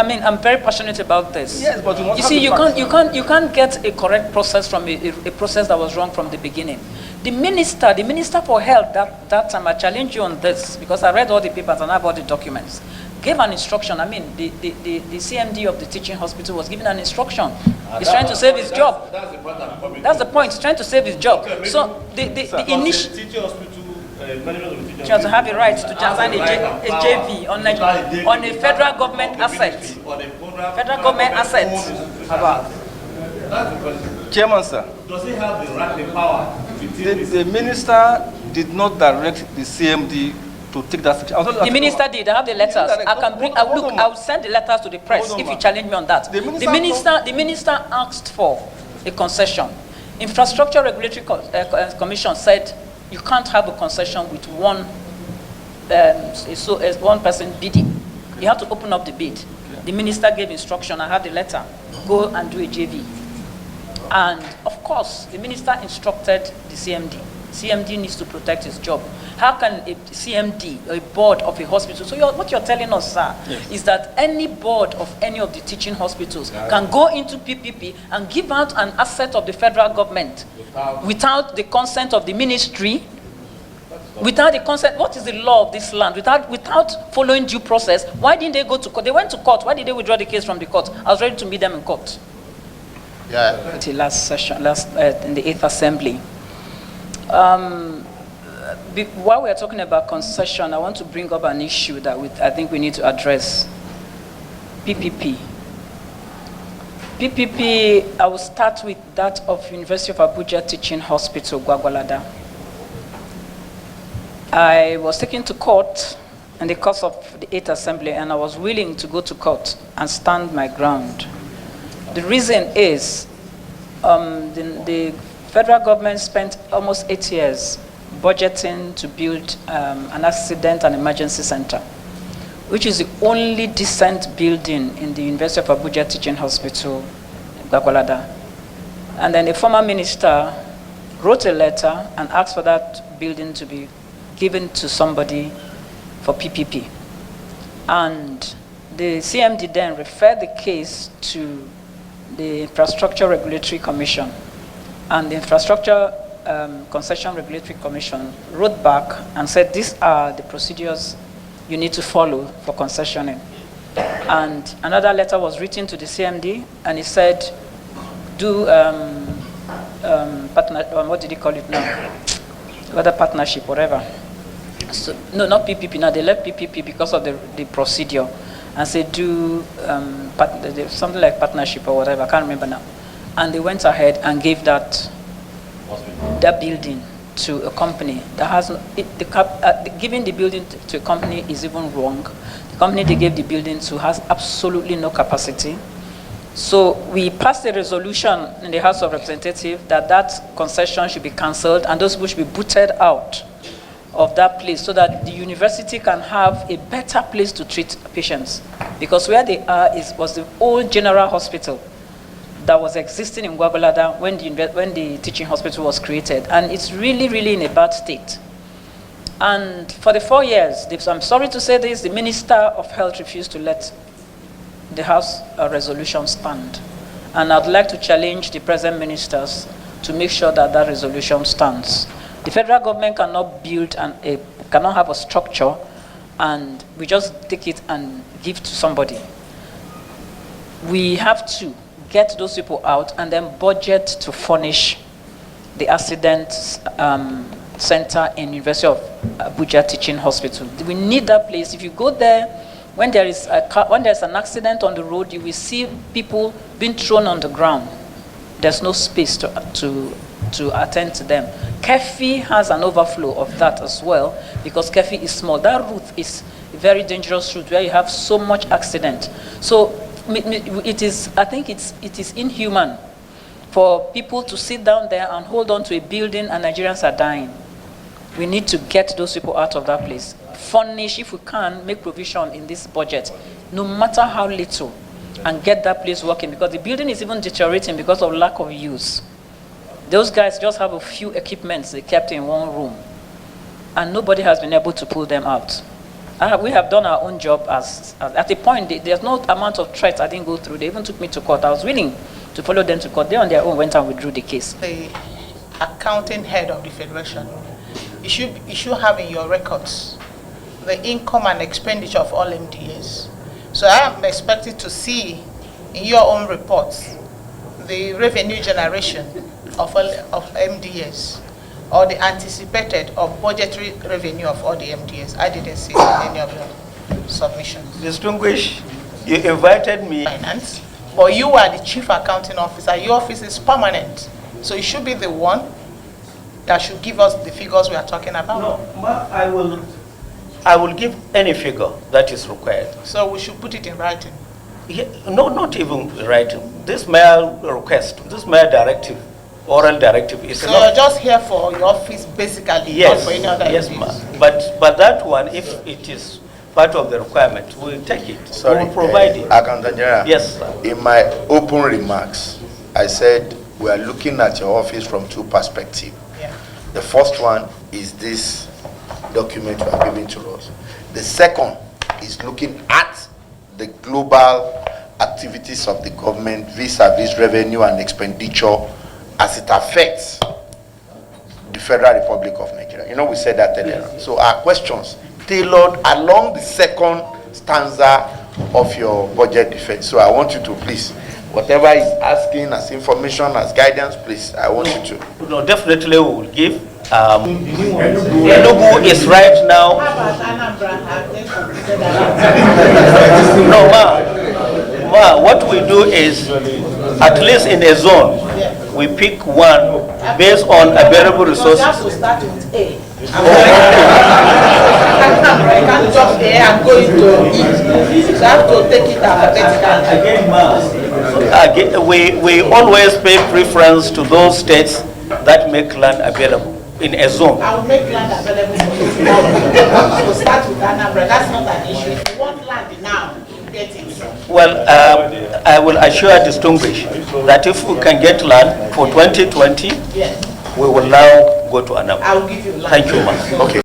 mean, I'm very passionate about this. Yes, but you see, you can't get a correct process from a process that was wrong from the beginning. The minister for health that time, I challenge you on this because I read all the papers and I bought the documents. Gave an instruction. I mean, the CMD of the teaching hospital was given an instruction. He's trying to save his job. That's the point. He's trying to save his job. So the initial teaching hospital. You have to have a right to sign a JV on a federal government asset. Federal government asset. Chairman, sir. Does he have the power? The minister did not direct the CMD to take that section. The minister did. I have the letters. I can bring. I'll send the letters to the press if you challenge me on that. The minister asked for a concession. Infrastructure Regulatory Commission said you can't have a concession with one person bidding. You have to open up the bid. Okay. The minister gave instruction. I have the letter. Go and do a JV. And of course, the minister instructed the CMD. CMD needs to protect his job. How can a CMD, a board of a hospital, so what you're telling us, sir, yes, is that any board of any of the teaching hospitals can go into PPP and give out an asset of the federal government without the consent of the ministry, without the consent, what is the law of this land? Without following due process, why didn't they go to court? They went to court. Why did they withdraw the case from the court? I was ready to meet them in court. Yeah. The last session, in the 8th Assembly. While we are talking about concession, I want to bring up an issue that I think we need to address. PPP. PPP, I will start with that of University of Abuja Teaching Hospital, Gwagwalada. I was taken to court in the course of the 8th Assembly, and I was willing to go to court and stand my ground. The reason is the federal government spent almost 8 years budgeting to build an accident and emergency center, which is the only decent building in the University of Abuja Teaching Hospital, Gwagwalada. And then a former minister wrote a letter and asked for that building to be given to somebody for PPP. And the CMD then referred the case to the Infrastructure Regulatory Commission. And the Infrastructure Concession Regulatory Commission wrote back and said, these are the procedures you need to follow for concessioning. And another letter was written to the CMD, and it said, do what did he call it now? Whether partnership, whatever. So, no, not PPP. Now they left PPP because of the procedure, and said do something like partnership or whatever. I can't remember now. And they went ahead and gave that building to a company that has giving the building to a company is even wrong. The company they gave the building to has absolutely no capacity. So we passed a resolution in the House of Representatives that concession should be cancelled and those people should be booted out of that place so that the university can have a better place to treat patients. Because where they are was the old general hospital that was existing in Gwagwalada when the teaching hospital was created. And it's really, really in a bad state. And for the 4 years, I'm sorry to say this, the Minister of Health refused to let the House resolution stand. And I'd like to challenge the present ministers to make sure that that resolution stands. The federal government cannot build cannot have a structure and we just take it and give to somebody. We have to get those people out and then budget to furnish the accident center in University of Abuja Teaching Hospital. We need that place. If you go there, when there's an accident on the road, you will see people being thrown on the ground. There's no space to attend to them. Kefi has an overflow of that as well because Kefi is small. That route is a very dangerous route where you have so much accident. So I think it is inhuman for people to sit down there and hold on to a building and Nigerians are dying. We need to get those people out of that place. Furnish, if we can, make provision in this budget, no matter how little, and get that place working because the building is even deteriorating because of lack of use. Those guys just have a few equipments they kept in one room and nobody has been able to pull them out. We have done our own job as at a point, there's no amount of threats I didn't go through. They even took me to court. I was willing to follow them to court. They on their own went and withdrew the case. The accounting head of the Federation, you should have in your records the income and expenditure of all MDAs. So I am expected to see in your own reports the revenue generation of MDAs, or the anticipated or budgetary revenue of all the MDAs. I didn't see any of your submissions. Distinguished, you invited me. Finance, but you are the chief accounting officer. Your office is permanent, so you should be the one that should give us the figures we are talking about. No, I will give any figure that is required. So we should put it in writing. Yeah, no, not even writing. This mere request, this mere directive, oral directive is So enough. you're just here for your office, basically, Yes, not for any other yes, MDs. ma'am. But that one, if it is part of the requirement, we'll take it. Sorry, We'll provide it. Accountant General. Yes, sir. In my open remarks, I said we are looking at your office from two perspectives. Yeah. The first one is this document you are giving to us. The second is looking at the global activities of the government vis-a-vis revenue and expenditure as it affects the Federal Republic of Nigeria. You know, we said that earlier. So our questions tailored along the second stanza of your budget defense. So I want you to please, whatever is asking as information, as guidance, please, I want you to. No, definitely we will give. Enugu is right now. No, ma, what we do is, at least in a zone, we pick one based on available resources. You have to start with A. I can't just A and go into E. You have to take it alphabetically. We always pay preference to those states that make land available in a zone. I will make land available for you. So start with Anambra. That's not an issue. If you want land now, you get it. Well, I will assure distinguished that if we can get land for 2020, Yes. we will now go to Anambra. I will give you land. Thank you, ma'am. Okay.